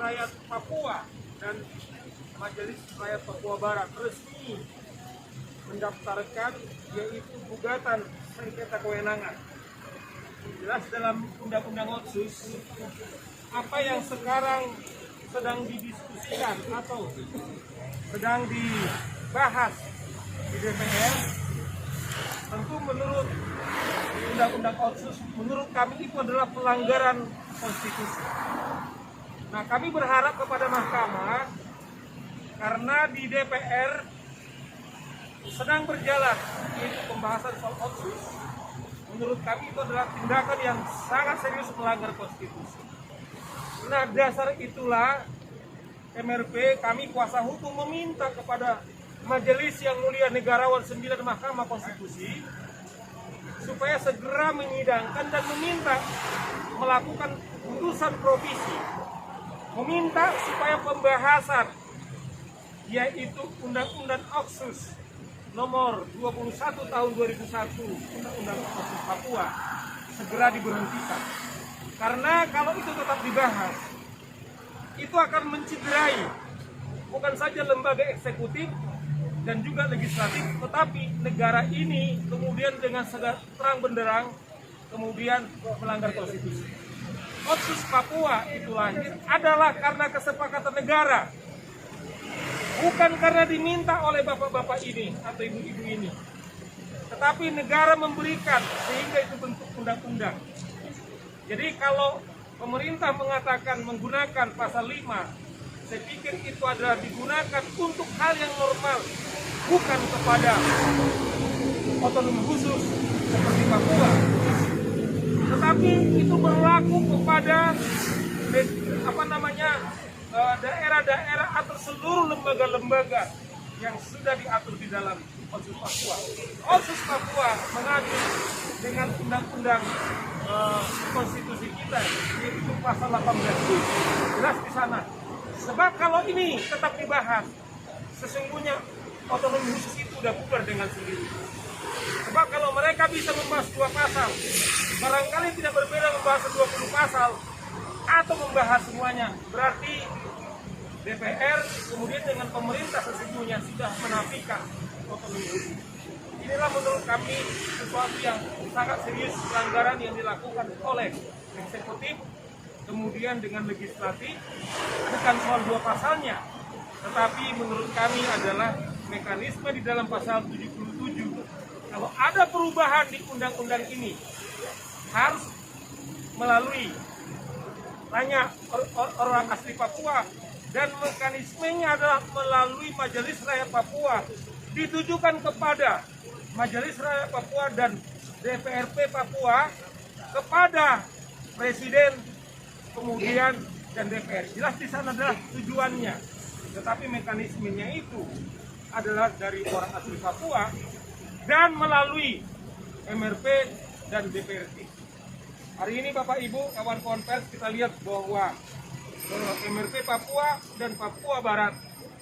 Rakyat Papua dan Majelis Rakyat Papua Barat resmi mendaftarkan yaitu gugatan sengketa kewenangan. Jelas dalam Undang-Undang Otsus, apa yang sekarang sedang didiskusikan atau sedang dibahas di DPR, tentu menurut Undang-Undang Otsus, menurut kami itu adalah pelanggaran konstitusi. Nah, kami berharap kepada mahkamah, karena di DPR sedang berjalan yaitu pembahasan soal Otsus, menurut kami itu adalah tindakan yang sangat serius melanggar konstitusi. Nah, dasar itulah MRP, kami kuasa hukum meminta kepada Majelis Yang Mulia Negarawan 9 Mahkamah Konstitusi supaya segera menyidangkan dan meminta melakukan putusan provisi, meminta supaya pembahasan yaitu Undang-Undang Otsus nomor 21 tahun 2001, Undang-Undang Otsus Papua, segera diberhentikan. Karena kalau itu tetap dibahas, itu akan menciderai bukan saja lembaga eksekutif dan juga legislatif, tetapi negara ini kemudian dengan terang benderang kemudian melanggar konstitusi. Otsus Papua itu lahir adalah karena kesepakatan negara, bukan karena diminta oleh bapak-bapak ini atau ibu-ibu ini, tetapi negara memberikan sehingga itu bentuk undang-undang. Jadi kalau pemerintah mengatakan menggunakan pasal 5, saya pikir itu adalah digunakan untuk hal yang normal, bukan kepada otonomi khusus seperti Papua, tetapi itu berlaku kepada daerah-daerah atau seluruh lembaga-lembaga yang sudah diatur di dalam Otsus Papua. Otsus Papua mengacu dengan undang-undang konstitusi kita, yaitu pasal 18. Jelas di sana. Sebab kalau ini tetap dibahas, sesungguhnya otonomi khusus itu sudah bubar dengan sendiri. Sebab kalau mereka bisa membahas 2 pasal, barangkali tidak berbeda membahas 20 pasal atau membahas semuanya, berarti DPR kemudian dengan pemerintah sesungguhnya sudah menafikan otonomi khusus. Inilah menurut kami sesuatu yang sangat serius pelanggaran yang dilakukan oleh eksekutif, kemudian dengan legislatif, bukan soal 2 pasalnya, tetapi menurut kami adalah mekanisme di dalam pasal 77. Kalau ada perubahan di undang-undang ini, harus melalui tanya orang asli Papua, dan mekanismenya adalah melalui Majelis Rakyat Papua, ditujukan kepada Majelis Rakyat Papua dan DPRP Papua, kepada Presiden, kemudian dan DPR. Jelas di sana adalah tujuannya, tetapi mekanismenya itu adalah dari orang asli Papua dan melalui MRP dan DPRD. Hari ini Bapak Ibu, kawan-kawan pers, kita lihat bahwa MRP Papua dan Papua Barat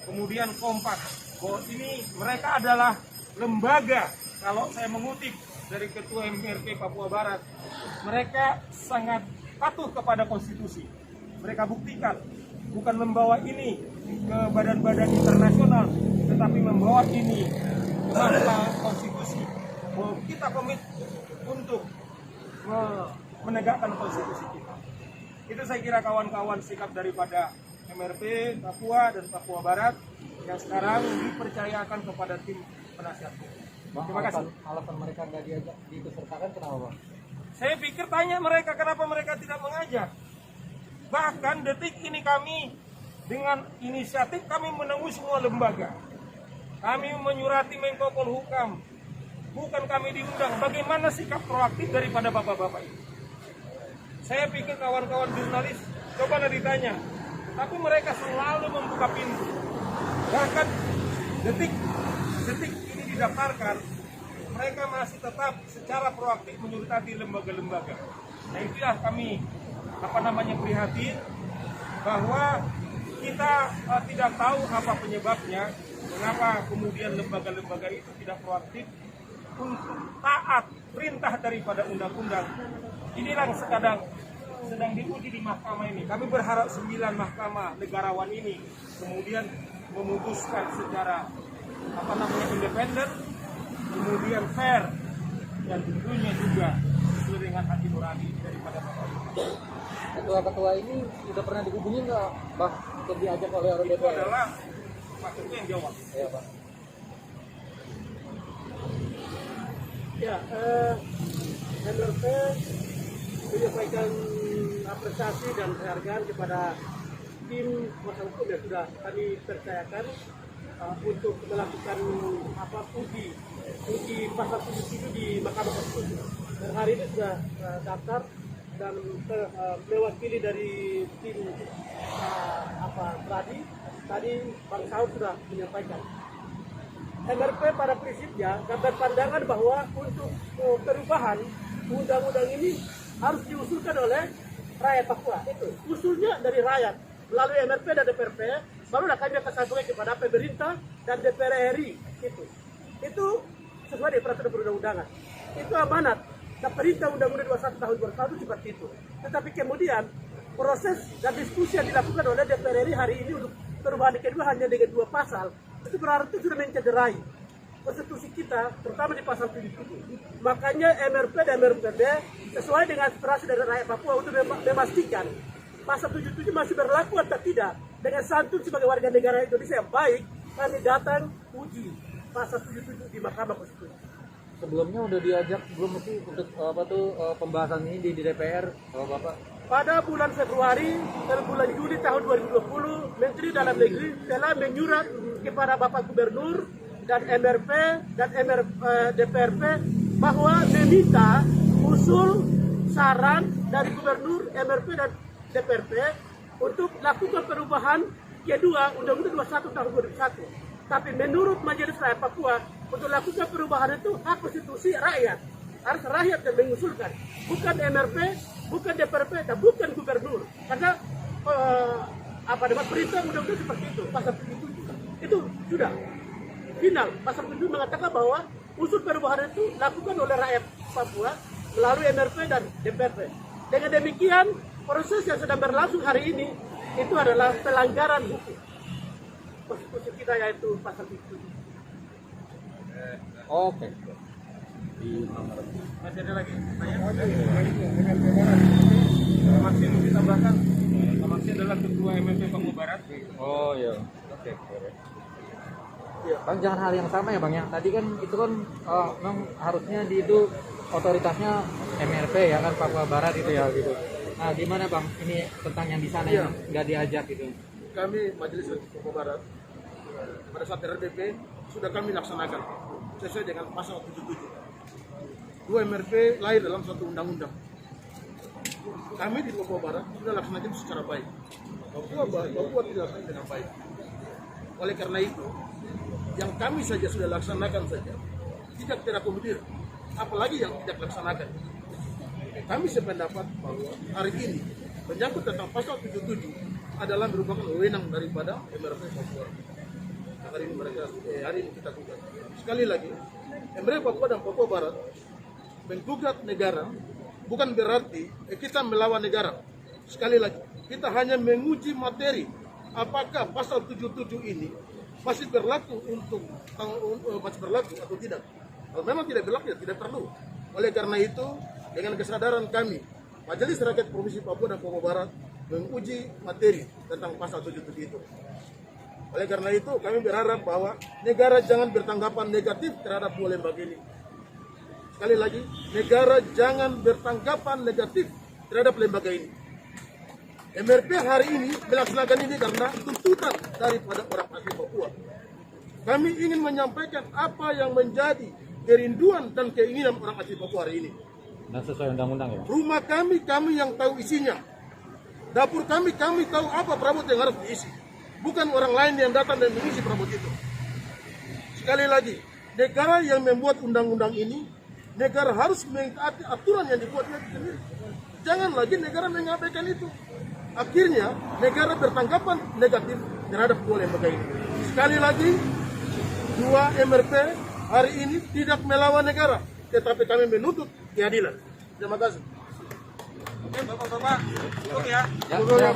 kemudian kompak bahwa ini mereka adalah lembaga, kalau saya mengutip dari Ketua MRP Papua Barat, mereka sangat patuh kepada konstitusi. Mereka buktikan, bukan membawa ini ke badan-badan internasional, tetapi membawa ini ke mahkamah konstitusi. Bahwa kita komit untuk menegakkan konstitusi kita. Itu saya kira kawan-kawan sikap daripada MRP Papua dan Papua Barat yang sekarang dipercayakan kepada tim penasihat hukum. Terima kasih. Alasan mereka nggak diajak diikutsertakan kenapa, Bang? Saya pikir tanya mereka kenapa mereka tidak mengajak. Bahkan detik ini kami dengan inisiatif kami menemui semua lembaga. Kami menyurati Menko Polhukam. Bukan kami diundang. Bagaimana sikap proaktif daripada bapak-bapak ini? Saya pikir kawan-kawan jurnalis cobalah ditanya. Tapi mereka selalu membuka pintu. Bahkan detik ini didaftarkan, mereka masih tetap secara proaktif menyurati lembaga-lembaga. Nah itulah kami prihatin bahwa kita tidak tahu apa penyebabnya, mengapa kemudian lembaga-lembaga itu tidak proaktif untuk taat perintah daripada undang-undang. Inilah yang sedang diuji di mahkamah ini. Kami berharap 9 mahkamah negarawan ini kemudian memutuskan secara independen, kemudian fair, dan tentunya juga sesuai dengan hati nurani daripada Bapak. Ketua-ketua ini sudah pernah dihubungi nggak, Bang, untuk diajak oleh orang Itu DPR? adalah Pak Ketua yang jawab. Ya, Pak. Ya, MRP menyampaikan apresiasi dan penghargaan kepada tim kuasa hukum yang sudah kami percayakan untuk melakukan uji pasal 77 di Mahkamah Konstitusi. Dan hari ini sudah daftar dan mewakili dari tim tadi Bang Saud sudah menyampaikan. MRP pada prinsipnya dan berpandangan bahwa untuk perubahan undang-undang ini harus diusulkan oleh rakyat Papua. Itu usulnya dari rakyat melalui MRP dan DPRP, barulah kami akan sampaikan kepada pemerintah dan DPR RI. Itu sesuai dengan peraturan perundang-undangan. Itu amanat dan perintah Undang-Undang 21 tahun 2001 seperti itu. Tetapi kemudian proses dan diskusi yang dilakukan oleh DPR RI hari ini untuk perubahan kedua hanya dengan 2 pasal, itu berarti sudah mencederai konstitusi kita, terutama di pasal 77. Makanya MRP dan MRPD sesuai dengan aspirasi dari rakyat Papua untuk memastikan pasal 77 masih berlaku atau tidak. Dengan santun sebagai warga negara Indonesia yang baik, kami datang uji pasal 77 di Mahkamah Konstitusi. Sebelumnya udah diajak belum sih untuk pembahasan ini di DPR, Bapak? Pada bulan Februari dan bulan Juli tahun 2020, Menteri Dalam Negeri telah menyurat kepada Bapak Gubernur dan MRP dan DPRP bahwa meminta usul saran dari Gubernur, MRP dan DPRP untuk lakukan perubahan kedua Undang-Undang 21 tahun 2001. Tapi menurut Majelis Rakyat Papua, untuk lakukan perubahan itu hak konstitusi rakyat. Harus rakyat yang mengusulkan, bukan MRP, bukan DPRP, dan bukan Gubernur. Karena perintah undang-undang seperti itu, pasal 77. Itu sudah final. Pasal 77 mengatakan bahwa usul perubahan itu lakukan oleh rakyat Papua melalui MRP dan DPRP. Dengan demikian, proses yang sedang berlangsung hari ini itu adalah pelanggaran hukum konstitusi kita, yaitu pasal 77. Oke. Masih ada lagi? Masih ditambahkan. Masih adalah Ketua MMP Papua Barat. Oh iya. Oke. Bang, jangan hal yang sama ya, Bang, ya. Tadi kan itu kan memang harusnya di itu otoritasnya MRP ya kan, Papua Barat itu ya gitu. Nah, gimana Bang ini tentang yang di sana yang nggak diajak gitu? Kami Majelis Papua Barat pada saat RDP sudah kami laksanakan sesuai dengan pasal 77. 2 MRP lahir dalam satu undang-undang. Kami di Papua Barat sudah laksanakan secara baik. Papua tidak laksanakan dengan baik. Oleh karena itu, yang kami saja sudah laksanakan saja tidak terakomodir, apalagi yang tidak laksanakan. Kami sependapat bahwa hari ini menyangkut tentang pasal 77 adalah merupakan wewenang daripada MRP Papua. Hari ini kita gugat. Sekali lagi, MRP Papua dan Papua Barat menggugat negara bukan berarti kita melawan negara. Sekali lagi, kita hanya menguji materi apakah pasal 77 ini masih berlaku atau tidak. Kalau memang tidak berlaku, ya tidak perlu. Oleh karena itu, dengan kesadaran kami, Majelis Rakyat Provinsi Papua dan Papua Barat menguji materi tentang pasal 77 itu. Oleh karena itu, kami berharap bahwa negara jangan bertanggapan negatif terhadap dua lembaga ini. Sekali lagi, negara jangan bertanggapan negatif terhadap lembaga ini. MRP hari ini melaksanakan ini karena tuntutan daripada orang asli Papua. Kami ingin menyampaikan apa yang menjadi kerinduan dan keinginan orang asli Papua hari ini. Dan sesuai undang-undang ya? Rumah kami yang tahu isinya. Dapur kami tahu apa perabot yang harus diisi. Bukan orang lain yang datang dan mengisi perabot itu. Sekali lagi, negara yang membuat undang-undang ini, negara harus mengikuti aturan yang dibuatnya sendiri. Jangan lagi negara mengabaikan itu. Akhirnya, negara bertanggapan negatif terhadap dua lembaga ini. Sekali lagi, 2 MRP hari ini tidak melawan negara, tetapi kami menuntut keadilan. Terima kasih. Oke, Bapak-bapak, cukup ya. Ya, siap.